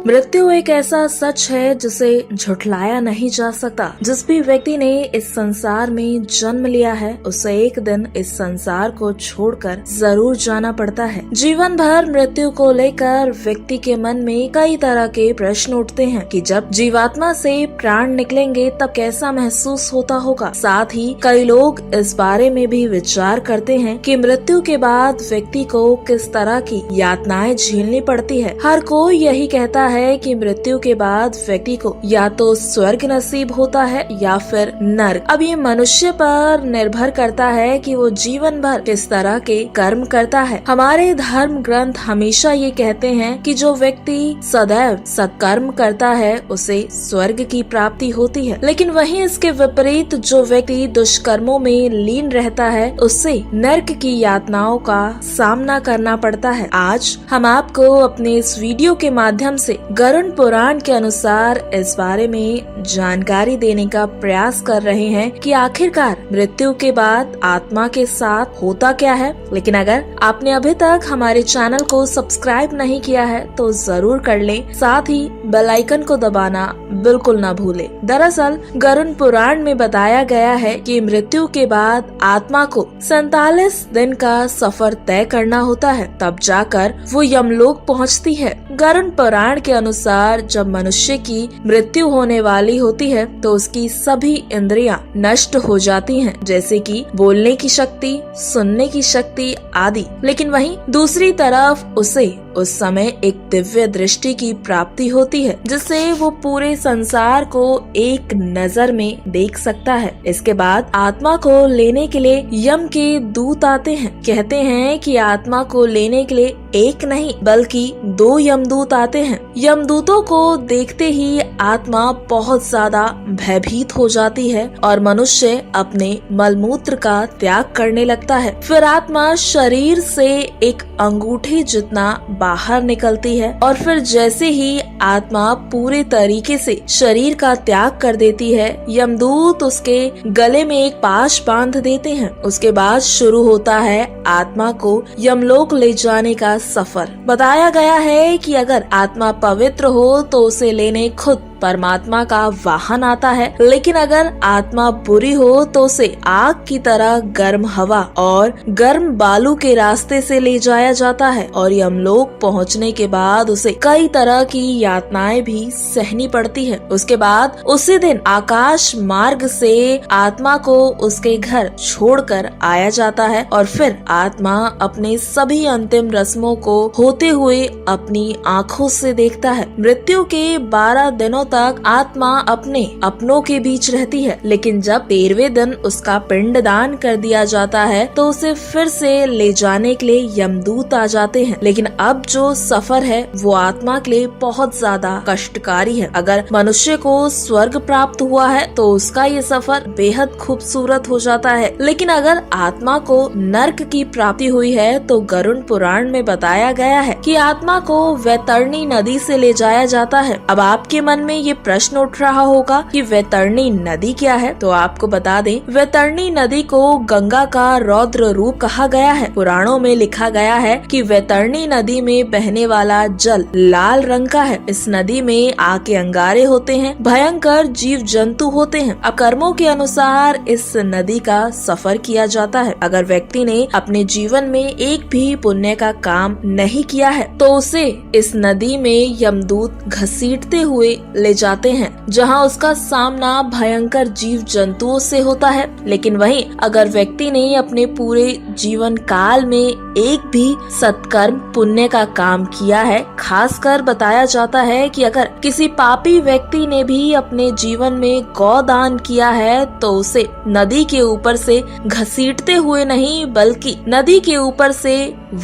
मृत्यु एक ऐसा सच है जिसे झुठलाया नहीं जा सकता। जिस भी व्यक्ति ने इस संसार में जन्म लिया है उसे एक दिन इस संसार को छोड़कर जरूर जाना पड़ता है। जीवन भर मृत्यु को लेकर व्यक्ति के मन में कई तरह के प्रश्न उठते हैं कि जब जीवात्मा से प्राण निकलेंगे तब कैसा महसूस होता होगा। साथ ही कई लोग इस बारे में भी विचार करते हैं कि मृत्यु के बाद व्यक्ति को किस तरह की यातनाएं झेलनी पड़ती है। हर कोई यही कहता है कि मृत्यु के बाद व्यक्ति को या तो स्वर्ग नसीब होता है या फिर नर्क। अब ये मनुष्य पर निर्भर करता है कि वो जीवन भर किस तरह के कर्म करता है। हमारे धर्म ग्रंथ हमेशा ये कहते हैं कि जो व्यक्ति सदैव सत्कर्म करता है उसे स्वर्ग की प्राप्ति होती है, लेकिन वहीं इसके विपरीत जो व्यक्ति दुष्कर्मों में लीन रहता है उससे नर्क की यातनाओं का सामना करना पड़ता है। आज हम आपको अपने इस वीडियो के माध्यम से गरुड़ पुराण के अनुसार इस बारे में जानकारी देने का प्रयास कर रहे हैं कि आखिरकार मृत्यु के बाद आत्मा के साथ होता क्या है। लेकिन अगर आपने अभी तक हमारे चैनल को सब्सक्राइब नहीं किया है तो जरूर कर लें, साथ ही बेल आइकन को दबाना बिल्कुल ना भूलें। दरअसल गरुड़ पुराण में बताया गया है कि मृत्यु के बाद आत्मा को 47 दिन का सफर तय करना होता है, तब जाकर वो यमलोक पहुंचती है। गरुड़ पुराण के अनुसार जब मनुष्य की मृत्यु होने वाली होती है तो उसकी सभी इंद्रियां नष्ट हो जाती हैं, जैसे कि बोलने की शक्ति, सुनने की शक्ति आदि। लेकिन वहीं दूसरी तरफ उसे उस समय एक दिव्य दृष्टि की प्राप्ति होती है, जिससे वो पूरे संसार को एक नजर में देख सकता है। इसके बाद आत्मा को लेने के लिए यम के दूत आते हैं। कहते हैं कि आत्मा को लेने के लिए एक नहीं बल्कि 2 यमदूत आते हैं। यमदूतों को देखते ही आत्मा बहुत ज्यादा भयभीत हो जाती है और मनुष्य अपने मलमूत्र का त्याग करने लगता है। फिर आत्मा शरीर से एक अंगूठे जितना बाहर निकलती है और फिर जैसे ही आत्मा पूरे तरीके से शरीर का त्याग कर देती है, यमदूत उसके गले में एक पाश बांध देते हैं। उसके बाद शुरू होता है आत्मा को यमलोक ले जाने का सफर। बताया गया है कि अगर आत्मा पवित्र हो तो उसे लेने खुद परमात्मा का वाहन आता है, लेकिन अगर आत्मा बुरी हो तो उसे आग की तरह गर्म हवा और गर्म बालू के रास्ते से ले जाया जाता है और यमलोक पहुंचने के बाद उसे कई तरह की यातनाएं भी सहनी पड़ती है। उसके बाद उसी दिन आकाश मार्ग से आत्मा को उसके घर छोड़कर आया जाता है और फिर आत्मा अपने सभी अंतिम रस्मों को होते हुए अपनी आँखों से देखता है। मृत्यु के 12 दिनों तक आत्मा अपने अपनों के बीच रहती है, लेकिन जब 13वें दिन उसका पिंडदान कर दिया जाता है तो उसे फिर से ले जाने के लिए यमदूत आ जाते हैं। लेकिन अब जो सफर है वो आत्मा के लिए बहुत ज्यादा कष्टकारी है। अगर मनुष्य को स्वर्ग प्राप्त हुआ है तो उसका ये सफर बेहद खूबसूरत हो जाता है, लेकिन अगर आत्मा को नर्क की प्राप्ति हुई है तो गरुड़ पुराण में बताया गया है कि आत्मा को वैतरणी नदी से ले जाया जाता है। अब आपके मन में ये प्रश्न उठ रहा होगा कि वैतरणी नदी क्या है, तो आपको बता दें वैतरणी नदी को गंगा का रौद्र रूप कहा गया है। पुराणों में लिखा गया है कि वैतरणी नदी में बहने वाला जल लाल रंग का है। इस नदी में आग के अंगारे होते हैं, भयंकर जीव जंतु होते हैं। अब कर्मों के अनुसार इस नदी का सफर किया जाता है। अगर व्यक्ति ने अपने जीवन में एक भी पुण्य का काम नहीं किया है तो उसे इस नदी में यमदूत घसीटते हुए ले जाते हैं, जहां उसका सामना भयंकर जीव जंतुओं से होता है। लेकिन वहीं अगर व्यक्ति ने अपने पूरे जीवन काल में एक भी सत्कर्म पुण्य का काम किया है, खासकर बताया जाता है कि अगर किसी पापी व्यक्ति ने भी अपने जीवन में गौदान किया है तो उसे नदी के ऊपर से घसीटते हुए नहीं बल्कि नदी के ऊपर से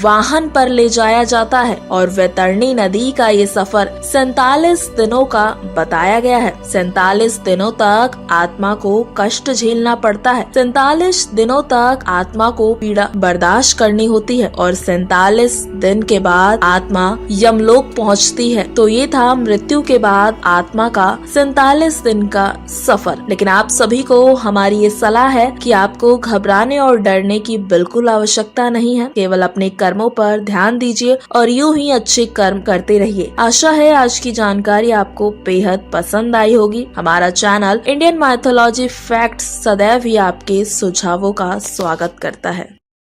वाहन पर ले जाया जाता है और वैतरणी नदी का ये सफर 47 दिनों का बताया गया है। 47 दिनों तक आत्मा को कष्ट झेलना पड़ता है। 47 दिनों तक आत्मा को पीड़ा बर्दाश्त करनी होती है और 47 दिन के बाद आत्मा यमलोक पहुंचती है। तो ये था मृत्यु के बाद आत्मा का 47 दिन का सफर। लेकिन आप सभी को हमारी ये सलाह है कि आपको घबराने और डरने की बिल्कुल आवश्यकता नहीं है। केवल अपने कर्मों पर ध्यान दीजिए और यूं ही अच्छे कर्म करते रहिए। आशा है आज की जानकारी आपको बेहद पसंद आई होगी। हमारा चैनल इंडियन माइथोलॉजी फैक्ट्स सदैव ही आपके सुझावों का स्वागत करता है।